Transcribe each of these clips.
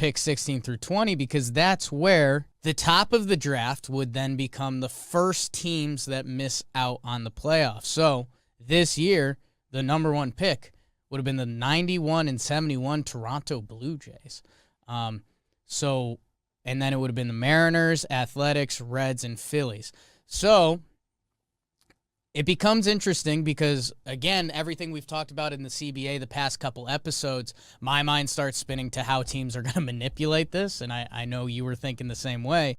pick 16 through 20 because that's where the top of the draft would then become the first teams that miss out on the playoffs. So this year, the number one pick would have been the 91 and 71 Toronto Blue Jays. And then it would have been the Mariners, Athletics, Reds, and Phillies. So it becomes interesting because, again, everything we've talked about in the CBA the past couple episodes, my mind starts spinning to how teams are going to manipulate this, and I know you were thinking the same way.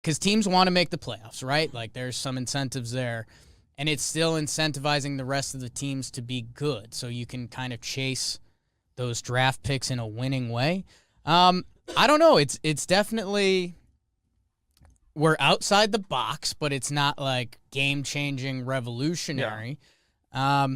Because teams want to make the playoffs, right? Like, there's some incentives there, and it's still incentivizing the rest of the teams to be good, so you can kind of chase those draft picks in a winning way. I don't know. It's definitely, we're outside the box, but it's not like game-changing, revolutionary. Yeah.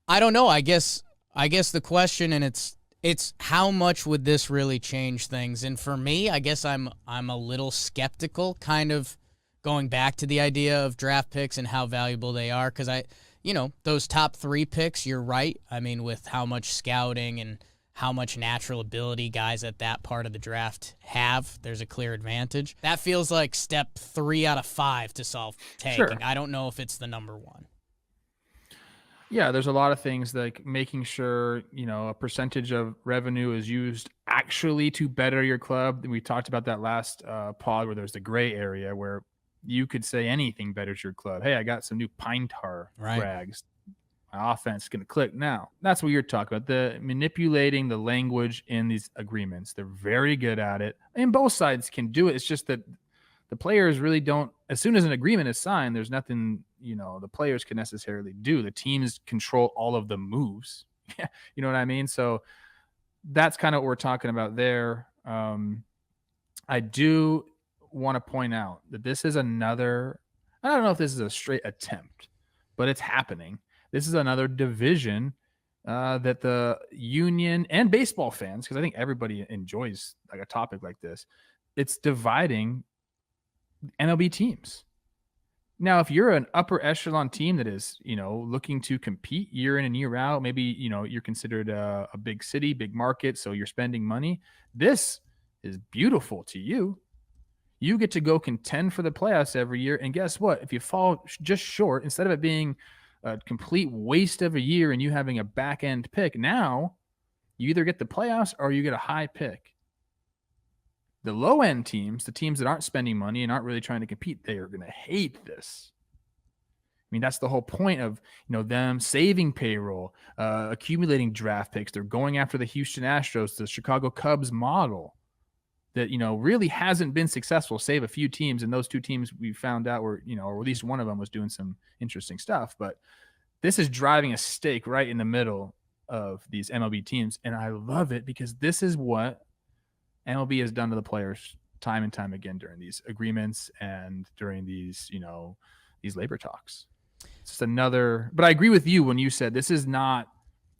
I don't know. I guess the question, and it's how much would this really change things? And for me, I guess I'm a little skeptical, kind of going back to the idea of draft picks and how valuable they are, because those top 3 picks, you're right. I mean, with how much scouting and how much natural ability guys at that part of the draft have, there's a clear advantage. That feels like step 3 out of 5 to solve tanking. Sure. I don't know if it's the number 1. Yeah, there's a lot of things like making sure, a percentage of revenue is used actually to better your club. We talked about that last pod where there's the gray area where you could say anything betters your club. Hey, I got some new pine tar rags. My offense is going to click now. That's what you're talking about, the manipulating the language in these agreements. They're very good at it, and both sides can do it. It's just that the players really don't. As soon as an agreement is signed, there's nothing, the players can necessarily do. The teams control all of the moves. You know what I mean? So that's kind of what we're talking about there. I do want to point out that this is another, I don't know if this is a straight attempt, but it's happening. This is another division that the union and baseball fans, because I think everybody enjoys like a topic like this, it's dividing MLB teams. Now, if you're an upper echelon team that is, looking to compete year in and year out, maybe, you're considered a big city, big market, so you're spending money. This is beautiful to you. You get to go contend for the playoffs every year. And guess what? If you fall just short, instead of it being a complete waste of a year and you having a back end pick, now you either get the playoffs or you get a high pick. The low end teams, the teams that aren't spending money and aren't really trying to compete, they are going to hate this. I mean, that's the whole point of, them saving payroll, accumulating draft picks. They're going after the Houston Astros, the Chicago Cubs model that, really hasn't been successful, save a few teams. And those 2 teams we found out were, or at least one of them was doing some interesting stuff. But this is driving a stake right in the middle of these MLB teams. And I love it because this is what MLB has done to the players time and time again during these agreements and during these, these labor talks. It's just another, but I agree with you when you said this is not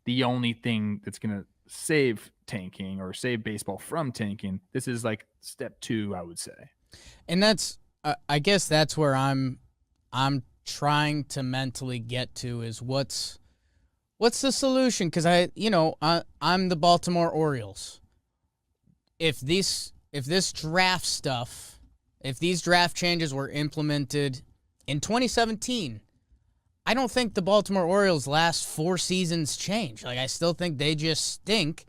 the only thing that's going to save tanking or save baseball from tanking. This is like step 2, I would say. And that's, I guess that's where I'm trying to mentally get to is what's the solution? Because I'm the Baltimore Orioles. If this draft stuff, if these draft changes were implemented in 2017, I don't think the Baltimore Orioles' last 4 seasons change. Like, I still think they just stink,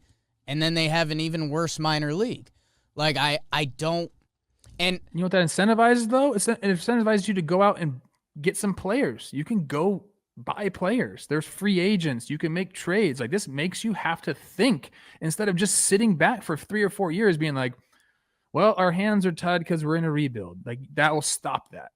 and then they have an even worse minor league. Like, I don't. And you know what that incentivizes, though? It incentivizes you to go out and get some players. You can go buy players. There's free agents. You can make trades. Like, this makes you have to think instead of just sitting back for 3 or 4 years being like, well, our hands are tied because we're in a rebuild. Like, that will stop that.